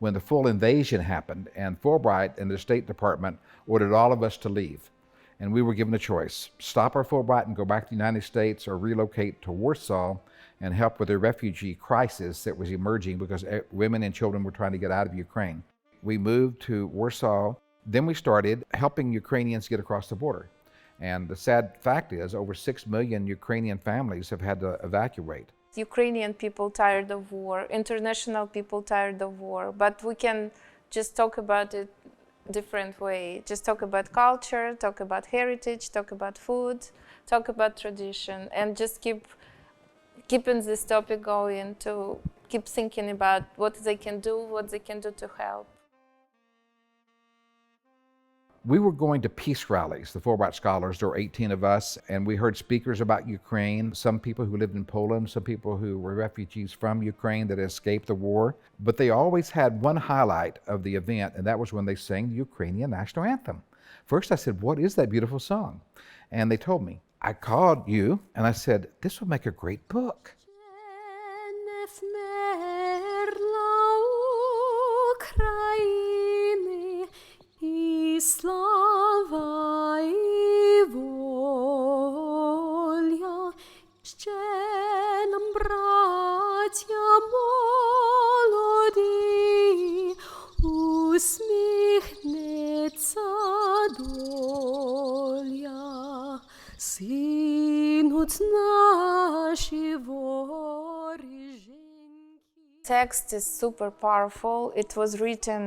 when the full invasion happened, and Fulbright and the State Department ordered all of us to leave. And we were given a choice: stop our Fulbright and go back to the United States, or relocate to Warsaw and help with the refugee crisis that was emerging because women and children were trying to get out of Ukraine. We moved to Warsaw. Then we started helping Ukrainians get across the border. And the sad fact is, over 6 million Ukrainian families have had to evacuate. Ukrainian people tired of war, international people tired of war, but we can just talk about it different way. Just talk about culture, talk about heritage, talk about food, talk about tradition, and just keeping this topic going, to keep thinking about what they can do to help. We were going to peace rallies, the Fulbright Scholars. There were 18 of us, and we heard speakers about Ukraine, some people who lived in Poland, some people who were refugees from Ukraine that escaped the war. But they always had one highlight of the event, and that was when they sang the Ukrainian national anthem. First I said, "What is that beautiful song?" And they told me. I called you and I said, "This would make a great book." Слава і воля, ще нам, браття молоді, усміхнеться доля, синуть наші воріженьки. Text is super powerful. It was written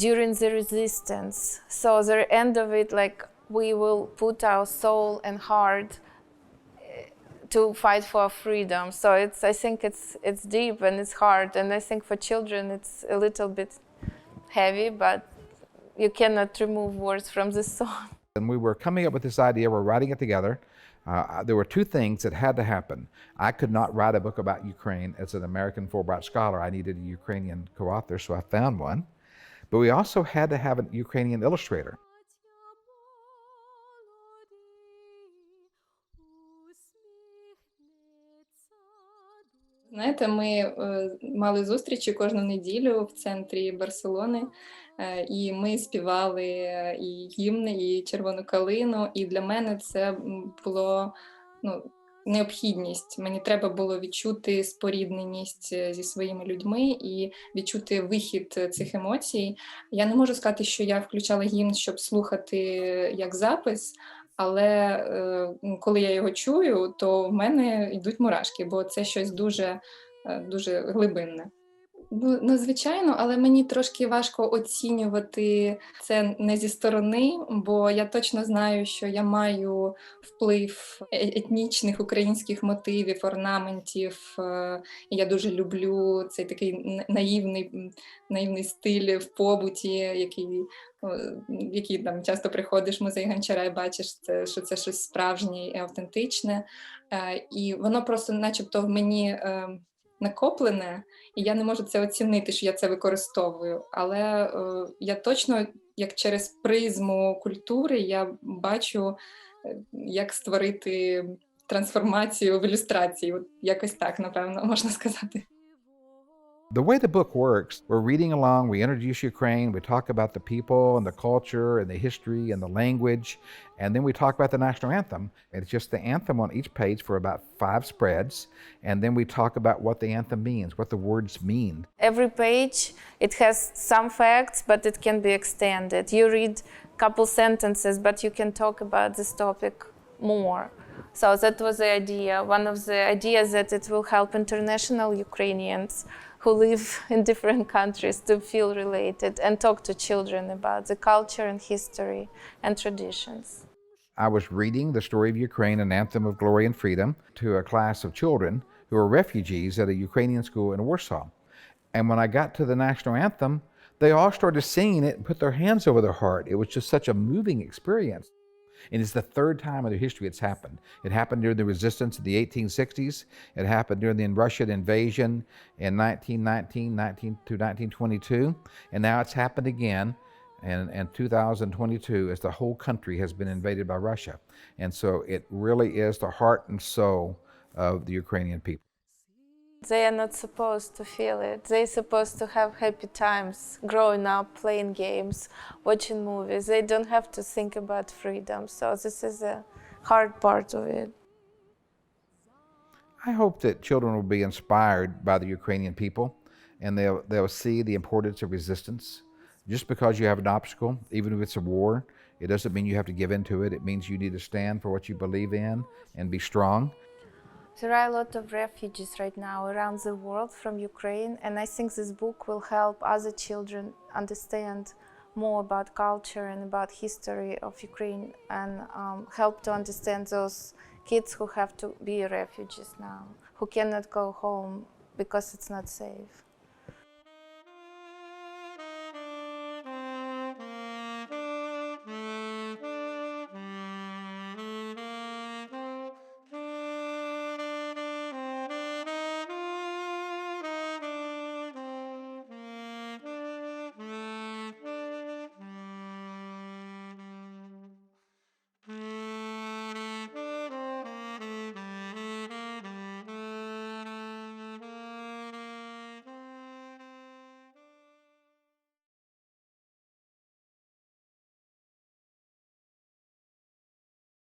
during the resistance. So the end of it, like, we will put our soul and heart to fight for freedom. So I think it's deep and it's hard. And I think for children it's a little bit heavy, but you cannot remove words from this song. And we were coming up with this idea, we're writing it together. There were two things that had to happen. I could not write a book about Ukraine as an American Fulbright scholar. I needed a Ukrainian co-author, so I found one. But we also had to have a Ukrainian illustrator. Знаєте, ми мали зустрічі кожну неділю в центрі Барселони, і ми співали і гімни, і червону калину, і для мене це було необхідність. Мені треба було відчути спорідненість зі своїми людьми і відчути вихід цих емоцій. Я не можу сказати, що я включала гімн, щоб слухати як запис, але коли я його чую, то в мене йдуть мурашки, бо це щось дуже, дуже глибинне. Ну, звичайно, але мені трошки важко оцінювати це не зі сторони, бо я точно знаю, що я маю вплив етнічних українських мотивів, орнаментів. І я дуже люблю цей такий наївний стиль в побуті, який там часто приходиш в музей Гончара і бачиш, що це щось справжнє і автентичне. І воно просто начебто в мені накоплене, і я не можу це оцінити, що я це використовую. Але я точно, як через призму культури, я бачу, як створити трансформацію в ілюстрації. От якось так, напевно, можна сказати. The way the book works, we're reading along, we introduce Ukraine, we talk about the people and the culture and the history and the language, and then we talk about the national anthem. It's just the anthem on each page for about 5 spreads, and then we talk about what the anthem means, what the words mean. Every page, it has some facts, but it can be extended. You read a couple sentences, but you can talk about this topic more. So that was the idea. One of the ideas that it will help international Ukrainians who live in different countries to feel related and talk to children about the culture and history and traditions. I was reading the story of Ukraine, an anthem of glory and freedom, to a class of children who were refugees at a Ukrainian school in Warsaw. And when I got to the national anthem, they all started singing it and put their hands over their heart. It was just such a moving experience. And it's the third time in their history it's happened. It happened during the resistance in the 1860s. It happened during the Russian invasion in 1919 to 1922. And now it's happened again in 2022 as the whole country has been invaded by Russia. And so it really is the heart and soul of the Ukrainian people. They are not supposed to feel it. They're supposed to have happy times, growing up, playing games, watching movies. They don't have to think about freedom. So this is a hard part of it. I hope that children will be inspired by the Ukrainian people and they'll see the importance of resistance. Just because you have an obstacle, even if it's a war, it doesn't mean you have to give in to it. It means you need to stand for what you believe in and be strong. There are a lot of refugees right now around the world from Ukraine, and I think this book will help other children understand more about culture and about history of Ukraine, and help to understand those kids who have to be refugees now, who cannot go home because it's not safe.